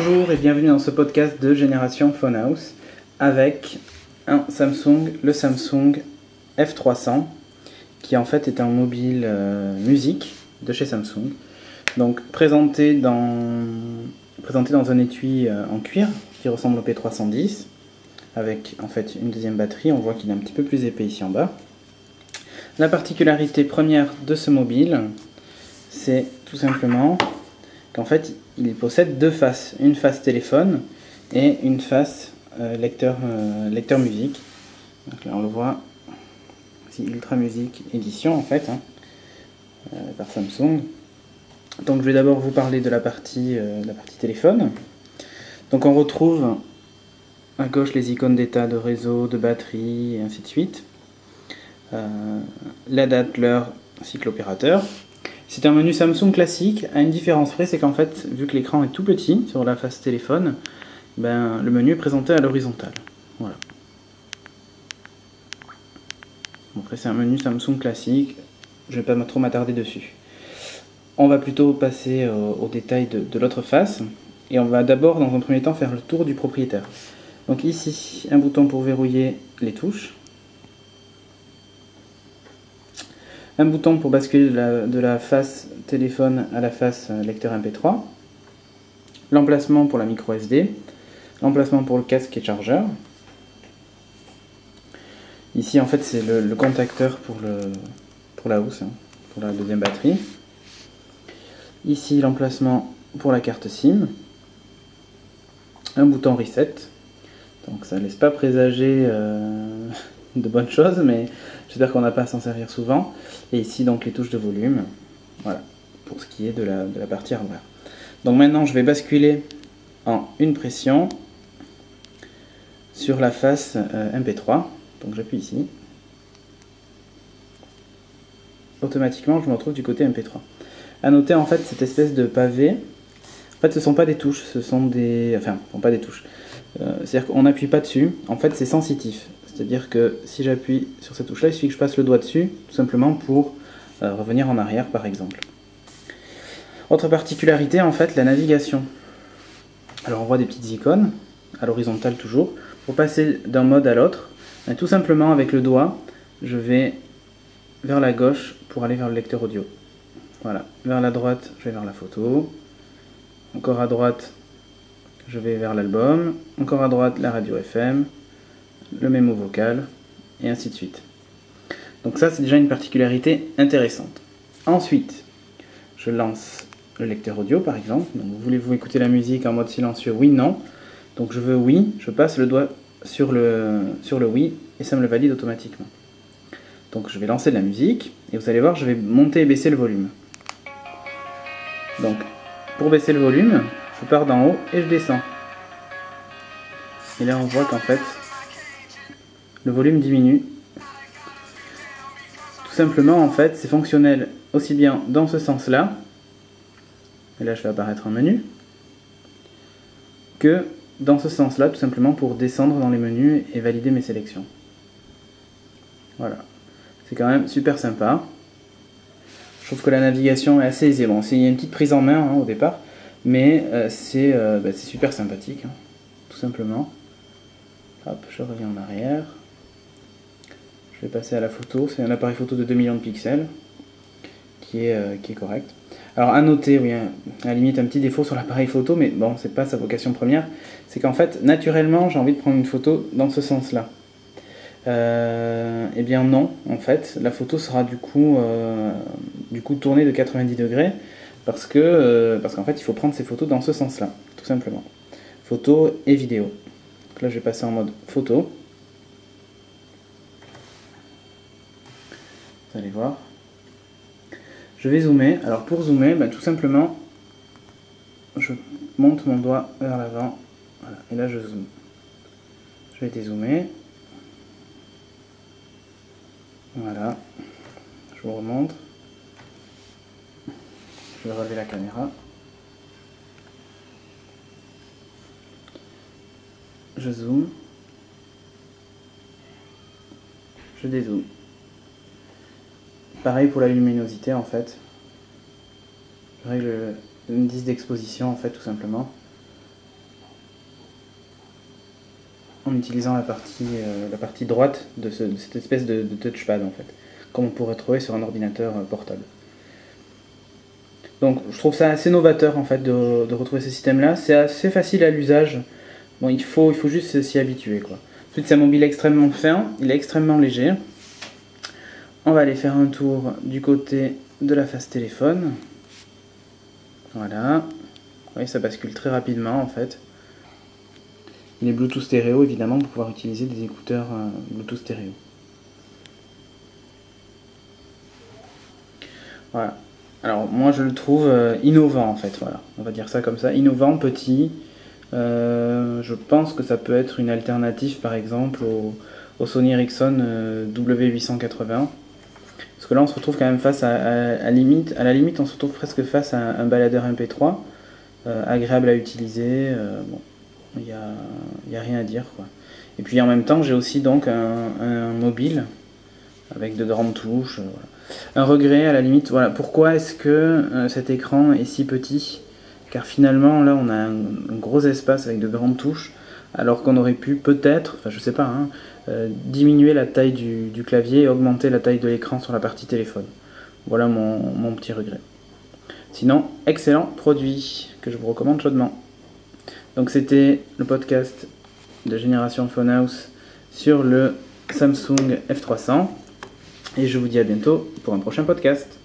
Bonjour et bienvenue dans ce podcast de Génération Phonehouse avec le Samsung F300 qui en fait est un mobile musique de chez Samsung. Donc présenté dans un étui en cuir qui ressemble au P310 avec en fait une deuxième batterie. On voit qu'il est un petit peu plus épais ici en bas. La particularité première de ce mobile, c'est tout simplement qu'en fait il possède deux faces, une face téléphone et une face lecteur musique. Donc là on le voit, c'est Ultra Music Edition en fait, par Samsung. Donc je vais d'abord vous parler de la partie téléphone. Donc on retrouve à gauche les icônes d'état, de réseau, de batterie et ainsi de suite. La date, l'heure ainsi que l'opérateur. C'est un menu Samsung classique, à une différence près, c'est qu'en fait, vu que l'écran est tout petit sur la face téléphone, le menu est présenté à l'horizontale. Voilà. Après c'est un menu Samsung classique, je ne vais pas trop m'attarder dessus. On va plutôt passer aux détails de l'autre face, et on va d'abord dans un premier temps faire le tour du propriétaire. Donc ici, un bouton pour verrouiller les touches. Un bouton pour basculer de la face téléphone à la face lecteur MP3. L'emplacement pour la micro SD. L'emplacement pour le casque et chargeur. Ici en fait c'est le contacteur pour la housse, pour la deuxième batterie. Ici l'emplacement pour la carte SIM. Un bouton reset. Donc ça ne laisse pas présager de bonnes choses, mais j'espère qu'on n'a pas à s'en servir souvent. Et ici donc les touches de volume. Voilà, pour ce qui est de la partie hardware. Donc maintenant je vais basculer en une pression sur la face MP3. Donc j'appuie ici. Automatiquement je me retrouve du côté MP3. A noter en fait cette espèce de pavé. En fait ce ne sont pas des touches, ce sont des... Enfin, ce ne sont pas des touches. C'est-à-dire qu'on n'appuie pas dessus. En fait c'est sensitif. C'est-à-dire que si j'appuie sur cette touche-là, il suffit que je passe le doigt dessus, tout simplement pour revenir en arrière par exemple. Autre particularité, en fait, la navigation. Alors on voit des petites icônes, à l'horizontale toujours. Pour passer d'un mode à l'autre, tout simplement avec le doigt, je vais vers la gauche pour aller vers le lecteur audio. Voilà, vers la droite, je vais vers la photo. Encore à droite, je vais vers l'album. Encore à droite, la radio FM. Le mémo vocal, et ainsi de suite. Donc ça, c'est déjà une particularité intéressante. Ensuite, je lance le lecteur audio, par exemple. Donc, voulez-vous écouter la musique en mode silencieux? Oui, non. Donc je veux oui, je passe le doigt sur le oui, et ça me le valide automatiquement. Donc je vais lancer de la musique, et vous allez voir, je vais monter et baisser le volume. Donc, pour baisser le volume, je pars d'en haut et je descends. Et là, on voit qu'en fait, le volume diminue. Tout simplement, en fait, c'est fonctionnel aussi bien dans ce sens-là, et là je vais apparaître en menu, que dans ce sens-là, tout simplement pour descendre dans les menus et valider mes sélections. Voilà. C'est quand même super sympa. Je trouve que la navigation est assez aisée. Bon, il y a une petite prise en main au départ, mais c'est super sympathique, tout simplement. Hop, je reviens en arrière. Je vais passer à la photo. C'est un appareil photo de 2 millions de pixels qui est correct. Alors à noter, oui, à la limite un petit défaut sur l'appareil photo, mais bon, c'est pas sa vocation première, c'est qu'en fait, naturellement, j'ai envie de prendre une photo dans ce sens-là. Eh bien non, en fait, la photo sera du coup tournée de 90 degrés, parce qu'en fait, il faut prendre ces photos dans ce sens-là, tout simplement. Photo et vidéo. Donc là, je vais passer en mode photo. Vous allez voir. Je vais zoomer. Alors pour zoomer, tout simplement, je monte mon doigt vers l'avant. Voilà. Et là je zoome. Je vais dézoomer. Voilà. Je vous remontre. Je vais relever la caméra. Je zoome. Je dézoome. Pareil pour la luminosité en fait. Je règle l'indice d'exposition en fait tout simplement. en utilisant la partie droite de cette espèce de touchpad en fait, comme on pourrait trouver sur un ordinateur portable. Donc je trouve ça assez novateur en fait de retrouver ce système-là. C'est assez facile à l'usage. Bon, il faut juste s'y habituer quoi. Ensuite, c'est un mobile extrêmement fin, il est extrêmement léger. On va aller faire un tour du côté de la face téléphone. Voilà. Vous voyez, ça bascule très rapidement en fait. Il est Bluetooth stéréo évidemment pour pouvoir utiliser des écouteurs Bluetooth stéréo. Voilà. Alors moi je le trouve innovant en fait, voilà. On va dire ça comme ça, innovant, petit. Je pense que ça peut être une alternative par exemple au Sony Ericsson W880. Parce que là on se retrouve quand même face à la limite on se retrouve presque face à un baladeur MP3 agréable à utiliser. Bon, il y a rien à dire quoi. Et puis en même temps j'ai aussi donc un mobile avec de grandes touches. Voilà. Un regret à la limite, voilà. Pourquoi est-ce que cet écran est si petit? Car finalement là on a un gros espace avec de grandes touches, alors qu'on aurait pu peut-être, enfin je sais pas, hein, diminuer la taille du clavier et augmenter la taille de l'écran sur la partie téléphone. Voilà mon petit regret. Sinon, excellent produit que je vous recommande chaudement. Donc c'était le podcast de Génération Phonehouse sur le Samsung F300 et je vous dis à bientôt pour un prochain podcast.